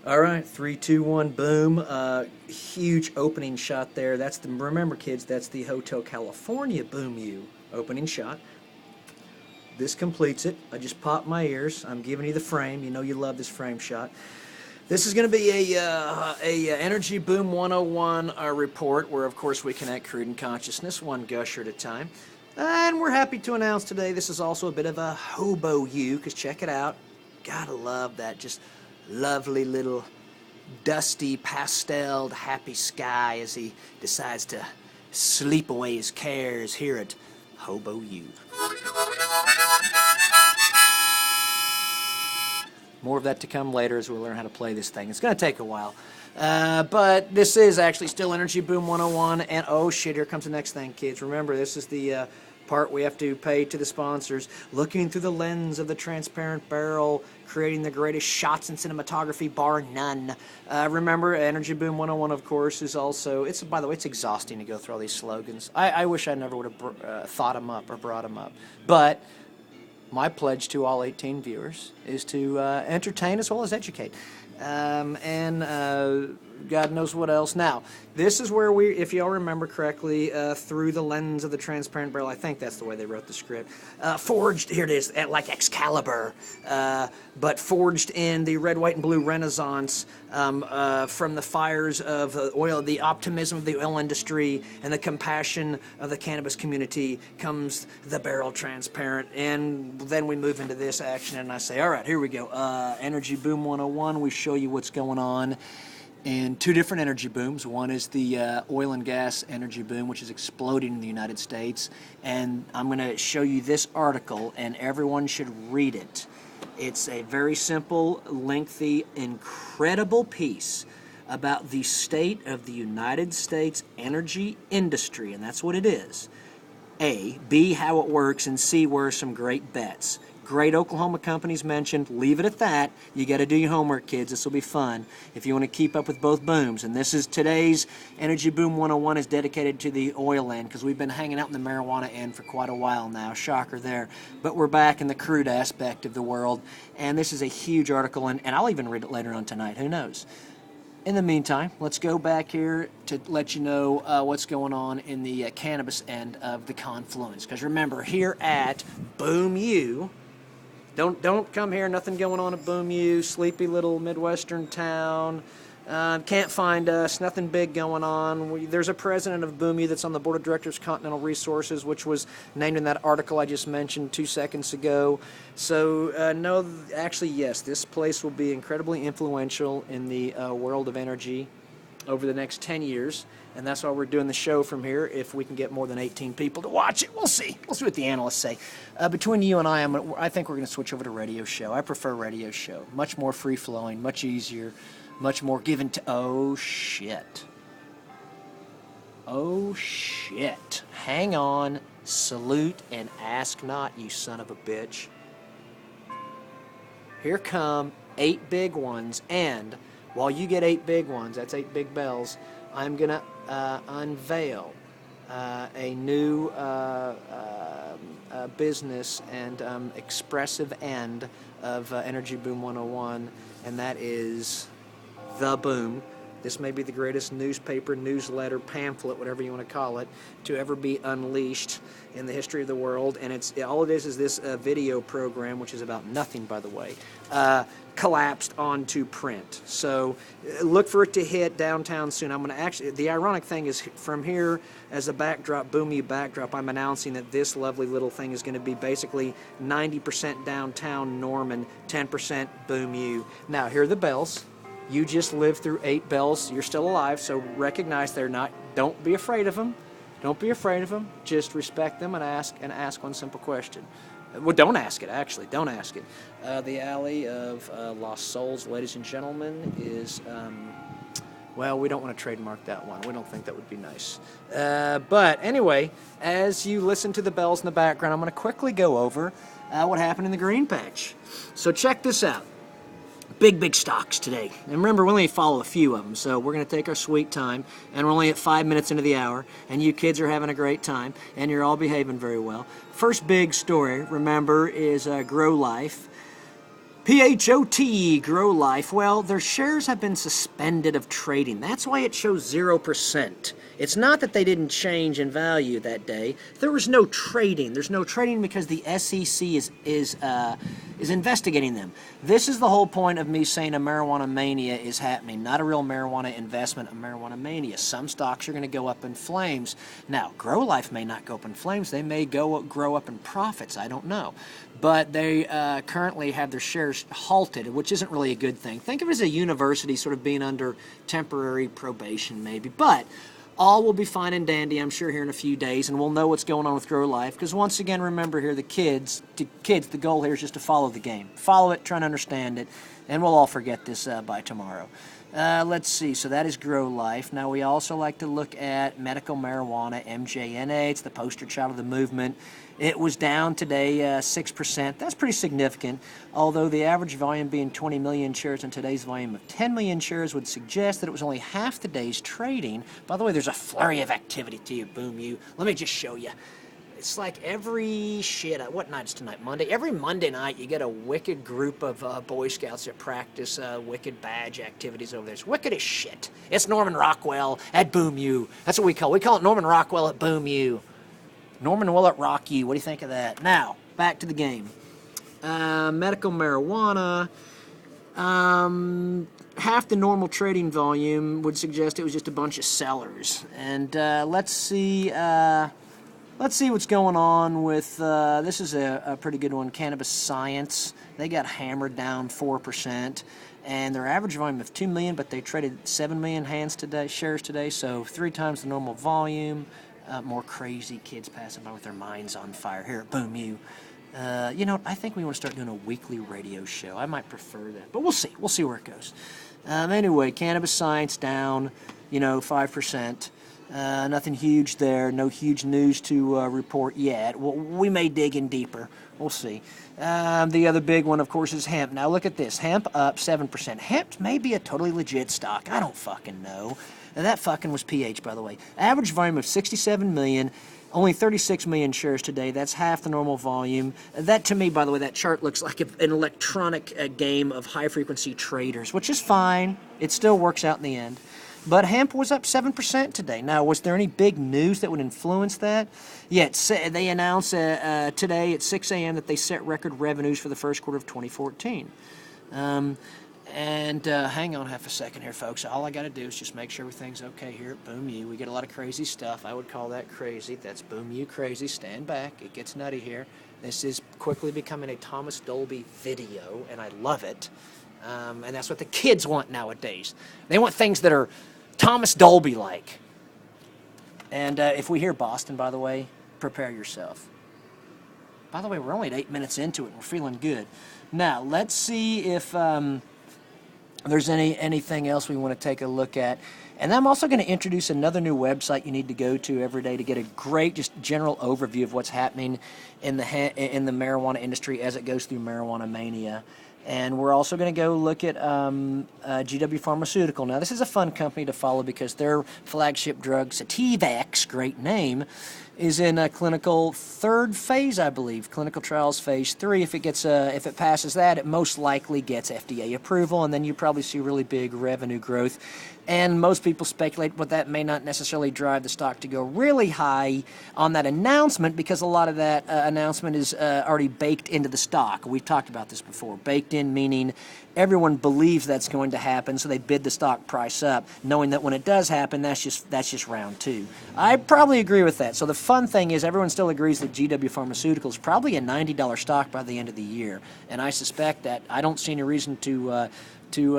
All right, three, two, one, boom. Huge opening shot there. Remember, kids, that's the Hotel California Boom You opening shot. This completes it. I just popped my ears. I'm giving you the frame. You know you love this frame shot. This is going to be a Energy Boom 101 report where, of course, we connect crude and consciousness one gusher at a time. And we're happy to announce today this is also a bit of a hobo you, because check it out. Gotta love that just lovely little dusty, pasteled, happy sky as he decides to sleep away his cares here at Hobo U. More of that to come later as we learn how to play this thing. It's going to take a while. But this is actually still Energy Boom 101. And oh shit, here comes the next thing, kids. Remember, this is the part we have to pay to the sponsors. Looking through the lens of the transparent barrel, creating the greatest shots in cinematography, bar none. Remember, Energy Boom 101, of course, is also, by the way, it's exhausting to go through all these slogans. I wish I never would have thought them up or brought them up. But my pledge to all 18 viewers is to entertain as well as educate. God knows what else. Now, this is where we, if y'all remember correctly, through the lens of the transparent barrel, I think that's the way they wrote the script, forged, here it is, like Excalibur, but forged in the red, white, and blue renaissance from the fires of oil, the optimism of the oil industry, and the compassion of the cannabis community comes the barrel transparent. And then we move into this action, and I say, all right, here we go. Energy Boom 101, we show you what's going on. And two different energy booms. One is the oil and gas energy boom, which is exploding in the United States. And I'm going to show you this article, and everyone should read it. It's a very simple, lengthy, incredible piece about the state of the United States energy industry, and that's what it is. A, B, how it works, and C, where are some great bets. Great Oklahoma companies mentioned. Leave it at that. You got to do your homework, kids. This will be fun if you want to keep up with both booms. And this is today's Energy Boom 101 is dedicated to the oil end, because we've been hanging out in the marijuana end for quite a while now. Shocker there. But we're back in the crude aspect of the world. And this is a huge article, and I'll even read it later on tonight. Who knows? In the meantime, let's go back here to let you know what's going on in the cannabis end of the confluence. Because remember, here at Boom U, Don't come here, nothing going on at Boom U, sleepy little Midwestern town. Can't find us, nothing big going on. There's a president of Boom U that's on the board of directors of Continental Resources, which was named in that article I just mentioned 2 seconds ago. So, no, actually, yes, this place will be incredibly influential in the world of energy over the next 10 years. And that's why we're doing the show from here. If we can get more than 18 people to watch it, we'll see. We'll see what the analysts say. Between you and I think we're going to switch over to radio show. I prefer radio show. Much more free-flowing, much easier, much more given to... Oh, shit. Oh, shit. Hang on, salute, and ask not, you son of a bitch. Here come 8 big ones, and while you get 8 big ones, that's 8 big bells, I'm going to unveil a new business and expressive end of Energy Boom 101, and that is The Boom. This may be the greatest newspaper, newsletter, pamphlet, whatever you want to call it, to ever be unleashed in the history of the world. And all it is this video program, which is about nothing, by the way, collapsed onto print. So look for it to hit downtown soon. I'm going to actually, the ironic thing is from here as a backdrop, Boom U backdrop, I'm announcing that this lovely little thing is going to be basically 90% downtown Norman, 10% Boom U. Now, here are the bells. You just lived through 8 bells. You're still alive, so recognize they're not. Don't be afraid of them. Don't be afraid of them. Just respect them and ask one simple question. Well, don't ask it, actually. Don't ask it. The alley of Lost Souls, ladies and gentlemen, is, well, we don't want to trademark that one. We don't think that would be nice. But anyway, as you listen to the bells in the background, I'm going to quickly go over what happened in the green patch. So check this out. Big stocks today. And remember, we only follow a few of them, so we're going to take our sweet time, and we're only at 5 minutes into the hour, and you kids are having a great time, and you're all behaving very well. First big story, remember, is Grow Life. PHOT, Grow Life. Well, their shares have been suspended of trading. That's why it shows 0%. It's not that they didn't change in value that day. There was no trading. There's no trading because the SEC is investigating them. This is the whole point of me saying a marijuana mania is happening. Not a real marijuana investment, a marijuana mania. Some stocks are going to go up in flames. Now, Grow Life may not go up in flames. They may grow up in profits. I don't know. But they currently have their shares halted, which isn't really a good thing. Think of it as a university sort of being under temporary probation, maybe. But all will be fine and dandy, I'm sure, here in a few days, and we'll know what's going on with Grow Life. Because once again, remember here, the kids, the goal here is just to follow the game. Follow it, try and understand it, and we'll all forget this by tomorrow. Let's see, so that is Grow Life. Now, we also like to look at medical marijuana, MJNA. It's the poster child of the movement. It was down today 6%. That's pretty significant, although the average volume being 20 million shares and today's volume of 10 million shares would suggest that it was only half the day's trading. By the way, there's a flurry of activity to you, boom you. Let me just show you. It's like what night is tonight? Monday? Every Monday night you get a wicked group of Boy Scouts that practice wicked badge activities over there. It's wicked as shit. It's Norman Rockwell at Boom You. That's what we call it Norman Rockwell at Boom You. Norman will at Rock You. What do you think of that? Now, back to the game. Medical marijuana. Half the normal trading volume would suggest it was just a bunch of sellers. And let's see what's going on with, this is a pretty good one, Cannabis Science. They got hammered down 4%. And their average volume of 2 million, but they traded 7 million shares today, so 3 times the normal volume. More crazy kids passing by with their minds on fire here at Boom You. I think we want to start doing a weekly radio show. I might prefer that, but we'll see. We'll see where it goes. Anyway, Cannabis Science down, 5%. Nothing huge there. No huge news to report yet. We may dig in deeper. We'll see. The other big one, of course, is hemp. Now look at this. Hemp up 7%. Hemp may be a totally legit stock. I don't fucking know. And that fucking was PH, by the way. Average volume of 67 million. Only 36 million shares today. That's half the normal volume. That, to me, by the way, that chart looks like an electronic game of high-frequency traders, which is fine. It still works out in the end. But hemp was up 7% today. Now, was there any big news that would influence that? Yeah, they announced today at 6 a.m. that they set record revenues for the first quarter of 2014. Hang on half a second here, folks. All I got to do is just make sure everything's okay here at Boom You. We get a lot of crazy stuff. I would call that crazy. That's Boom You crazy. Stand back. It gets nutty here. This is quickly becoming a Thomas Dolby video, and I love it. And that's what the kids want nowadays. They want things that are Thomas Dolby-like. And if we hear Boston, by the way, prepare yourself. By the way, we're only at 8 minutes into it, and we're feeling good. Now, let's see if there's anything else we want to take a look at. And I'm also going to introduce another new website you need to go to every day to get a great, just general overview of what's happening in the marijuana industry as it goes through marijuana mania. And we're also going to go look at GW Pharmaceutical. Now, this is a fun company to follow because their flagship drug, Sativex, great name, is in a clinical third phase, I believe. Clinical trials phase 3. If it passes that, it most likely gets FDA approval, and then you probably see really big revenue growth. And most people speculate that may not necessarily drive the stock to go really high on that announcement because a lot of that announcement is already baked into the stock. We've talked about this before. Baked in meaning everyone believes that's going to happen, so they bid the stock price up, knowing that when it does happen, that's just round 2. I probably agree with that. So the fun thing is everyone still agrees that GW Pharmaceuticals is probably a $90 stock by the end of the year, and I suspect that I don't see any reason to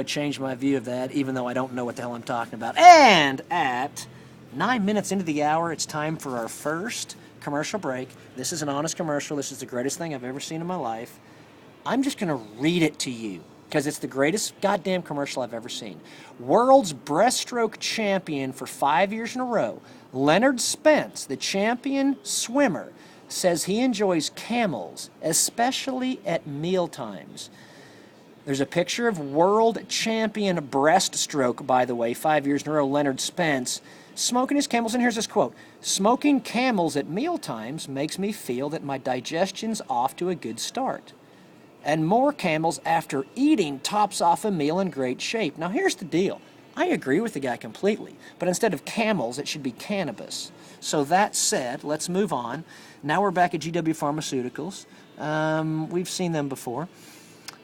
change my view of that, even though I don't know what the hell I'm talking about. And at 9 minutes into the hour, it's time for our first commercial break. This is an honest commercial. This is the greatest thing I've ever seen in my life. I'm just going to read it to you because it's the greatest goddamn commercial I've ever seen. World's breaststroke champion for 5 years in a row, Leonard Spence, the champion swimmer, says he enjoys camels, especially at mealtimes. There's a picture of world champion breaststroke, by the way, 5 years in a row, Leonard Spence, smoking his camels. And here's this quote: "Smoking camels at mealtimes makes me feel that my digestion's off to a good start." And more camels after eating tops off a meal in great shape. Now here's the deal. I agree with the guy completely, but instead of camels, it should be cannabis. So that said, let's move on. Now we're back at GW Pharmaceuticals. We've seen them before.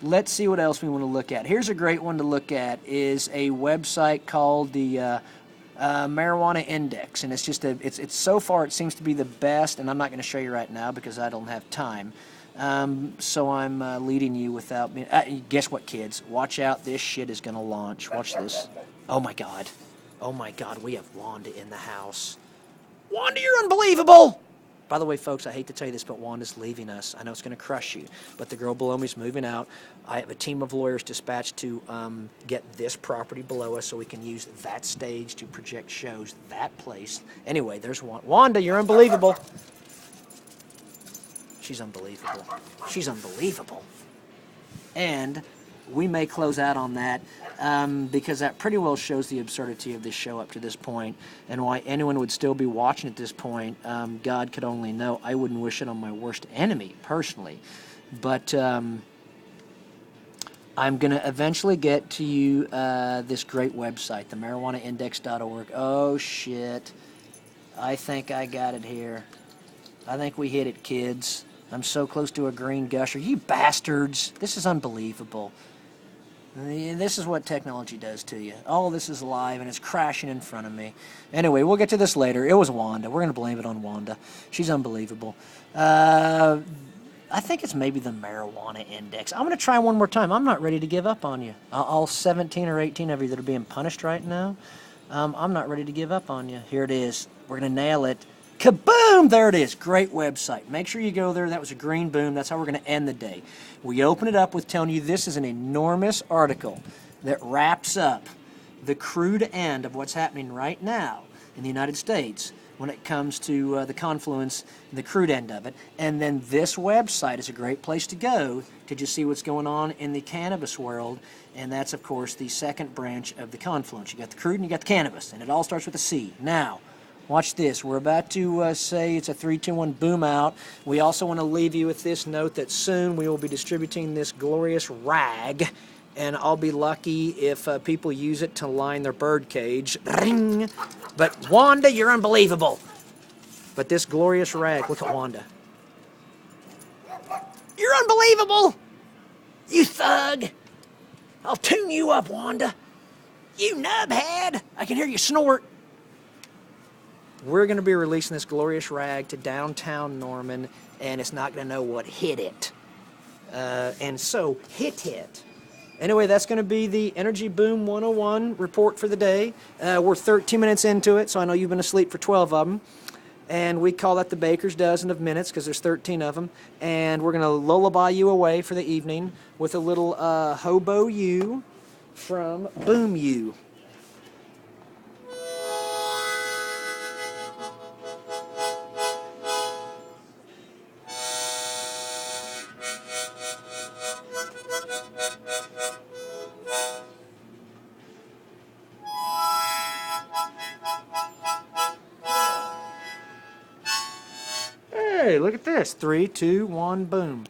Let's see what else we want to look at. Here's a great one to look at, is a website called the Marijuana Index, and it's just it's so far it seems to be the best, and I'm not going to show you right now because I don't have time. So I'm leading you without me. Guess what, kids? Watch out! This shit is going to launch. Watch this. Oh my god! Oh my god! We have Wanda in the house. Wanda, you're unbelievable! By the way, folks, I hate to tell you this, but Wanda's leaving us. I know it's going to crush you, but the girl below me is moving out. I have a team of lawyers dispatched to get this property below us so we can use that stage to project shows, that place. Anyway, there's Wanda. Wanda, you're unbelievable. She's unbelievable. She's unbelievable. And we may close out on that because that pretty well shows the absurdity of this show up to this point and why anyone would still be watching at this point. God could only know. I wouldn't wish it on my worst enemy, personally. But I'm going to eventually get to you this great website, the marijuanaindex.org. Oh, shit. I think I got it here. I think we hit it, kids. I'm so close to a green gusher. You bastards. This is unbelievable. This is what technology does to you. All this is live and it's crashing in front of me. Anyway, we'll get to this later. It was Wanda. We're going to blame it on Wanda. She's unbelievable. I think it's maybe the Marijuana Index. I'm going to try one more time. I'm not ready to give up on you. All 17 or 18 of you that are being punished right now, I'm not ready to give up on you. Here it is. We're going to nail it. Kaboom! There it is. Great website. Make sure you go there. That was a green boom. That's how we're going to end the day. We open it up with telling you this is an enormous article that wraps up the crude end of what's happening right now in the United States when it comes to the confluence, the crude end of it. And then this website is a great place to go to just see what's going on in the cannabis world. And that's, of course, the second branch of the confluence. You got the crude and you got the cannabis. And it all starts with a C. Now, watch this. We're about to say it's a 3, 2, 1 boom out. We also want to leave you with this note that soon we will be distributing this glorious rag, and I'll be lucky if people use it to line their bird cage. Ring. But Wanda, you're unbelievable. But this glorious rag, look at Wanda. You're unbelievable. You thug. I'll tune you up, Wanda. You nubhead. I can hear you snort. We're going to be releasing this glorious rag to downtown Norman, and it's not going to know what hit it. And so, hit it. Anyway, that's going to be the Energy Boom 101 report for the day. We're 13 minutes into it, so I know you've been asleep for 12 of them. And we call that the baker's dozen of minutes because there's 13 of them. And we're going to lullaby you away for the evening with a little Hobo U from Boom U. Hey, look at this. 3, 2, 1, boom.